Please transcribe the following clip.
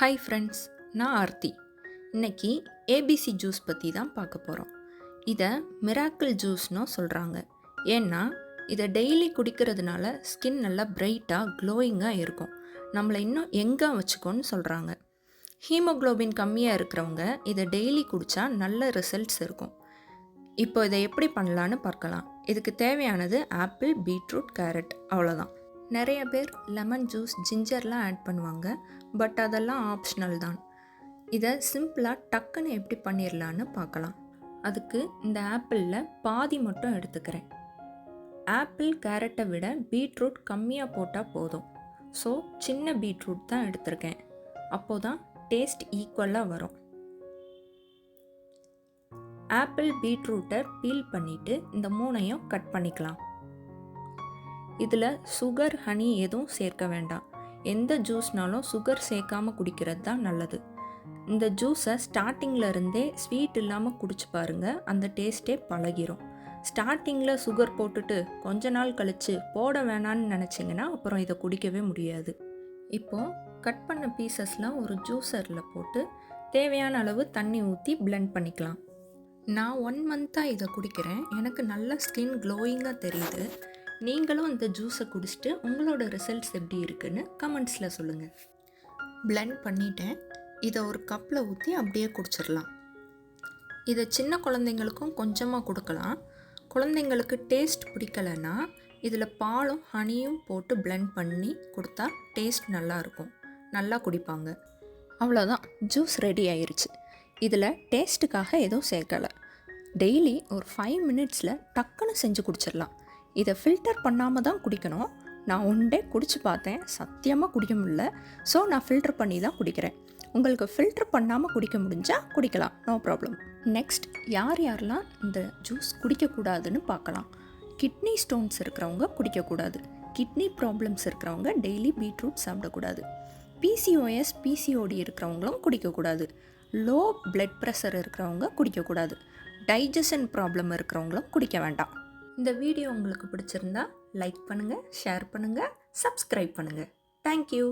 Hi friends, நான் ஆர்த்தி. இன்னைக்கு ABC juice பற்றி தான் பார்க்க போகிறோம். இதை மிராக்கிள் ஜூஸ்னு சொல்கிறாங்க. ஏன்னா இதை டெய்லி குடிக்கிறதுனால ஸ்கின் நல்லா பிரைட்டாக க்ளோயிங்காக இருக்கும். நம்மளை இன்னும் எங்கே வச்சுக்கோன்னு சொல்கிறாங்க. ஹீமோக்ளோபின் கம்மியாக இருக்கிறவங்க இதை டெய்லி குடித்தா நல்ல ரிசல்ட்ஸ் இருக்கும். இப்போ இதை எப்படி பண்ணலான்னு பார்க்கலாம். இதுக்கு தேவையானது ஆப்பிள், பீட்ரூட், கேரட், அவ்வளோதான். நிறைய பேர் லெமன் ஜூஸ், ஜிஞ்சர்லாம் ஆட் பண்ணுவாங்க. பட் அதெல்லாம் ஆப்ஷனல் தான். இதை சிம்பிளாக டக்குன்னு எப்படி பண்ணிடலான்னு பார்க்கலாம். அதுக்கு இந்த ஆப்பிளில் பாதி மட்டும் எடுத்துக்கிறேன். ஆப்பிள், கேரட்டை விட பீட்ரூட் கம்மியாக போட்டால் போதும். ஸோ சின்ன பீட்ரூட் தான் எடுத்திருக்கேன். அப்போது தான் டேஸ்ட் ஈக்குவலாக வரும். ஆப்பிள், பீட்ரூட்டை பீல் பண்ணிவிட்டு இந்த மூணையும் கட் பண்ணிக்கலாம். இதில் சுகர், ஹனி எதுவும் சேர்க்க வேண்டாம். எந்த ஜூஸ்னாலும் சுகர் சேர்க்காமல் குடிக்கிறது தான் நல்லது. இந்த ஜூஸை ஸ்டார்டிங்கில் இருந்தே ஸ்வீட் இல்லாமல் குடிச்சு பாருங்கள். அந்த டேஸ்ட்டே பழகிரும். ஸ்டார்டிங்கில் சுகர் போட்டுட்டு கொஞ்ச நாள் கழித்து போட வேணான்னு நினச்சிங்கன்னா அப்புறம் இதை குடிக்கவே முடியாது. இப்போது கட் பண்ண பீசஸ்லாம் ஒரு ஜூஸரில் போட்டு தேவையான அளவு தண்ணி ஊற்றி பிளெண்ட் பண்ணிக்கலாம். நான் 1 மந்த்தாக இதை குடிக்கிறேன். எனக்கு நல்ல ஸ்கின் க்ளோயிங்காக தெரியுது. நீங்களும் இந்த ஜூஸை குடிச்சிட்டு உங்களோட ரிசல்ட்ஸ் எப்படி இருக்குன்னு கமெண்ட்ஸில் சொல்லுங்கள். பிளெண்ட் பண்ணிட்டேன். இதை ஒரு கப்பில் ஊற்றி அப்படியே குடிச்சிடலாம். இதை சின்ன குழந்தைங்களுக்கும் கொஞ்சமாக கொடுக்கலாம். குழந்தைங்களுக்கு டேஸ்ட் பிடிக்கலைன்னா இதில் பாலும் ஹனியும் போட்டு பிளெண்ட் பண்ணி கொடுத்தா டேஸ்ட் நல்லாயிருக்கும். நல்லா குடிப்பாங்க. அவ்வளோதான், ஜூஸ் ரெடி ஆயிடுச்சு. இதில் டேஸ்ட்டுக்காக எதுவும் சேர்க்கலை. டெய்லி ஒரு 5 மினிட்ஸில் டக்குன்னு செஞ்சு குடிச்சிடலாம். இதை ஃபில்டர் பண்ணாமல் தான் குடிக்கணும். நான் 1 டே குடிச்சு பார்த்தேன், சத்தியமாக குடிக்க முடியல. ஸோ நான் ஃபில்டர் பண்ணி தான் குடிக்கிறேன். உங்களுக்கு ஃபில்டர் பண்ணாமல் குடிக்க முடிஞ்சால் குடிக்கலாம், நோ ப்ராப்ளம். நெக்ஸ்ட், யாரெல்லாம் இந்த ஜூஸ் குடிக்கக்கூடாதுன்னு பார்க்கலாம். கிட்னி ஸ்டோன்ஸ் இருக்கிறவங்க குடிக்கக்கூடாது. கிட்னி ப்ராப்ளம்ஸ் இருக்கிறவங்க டெய்லி பீட்ரூட் சாப்பிடக்கூடாது. பிசிஓஎஸ், பிசிஓடி இருக்கிறவங்களும் குடிக்கக்கூடாது. லோ பிளட் ப்ரெஷர் இருக்கிறவங்க குடிக்கக்கூடாது. டைஜஷன் ப்ராப்ளம் இருக்கிறவங்களும் குடிக்க வேண்டாம். இந்த வீடியோ உங்களுக்கு பிடிச்சிருந்தா லைக் பண்ணுங்கள், ஷேர் பண்ணுங்கள், சப்ஸ்கிரைப் பண்ணுங்கள். தேங்க்யூ.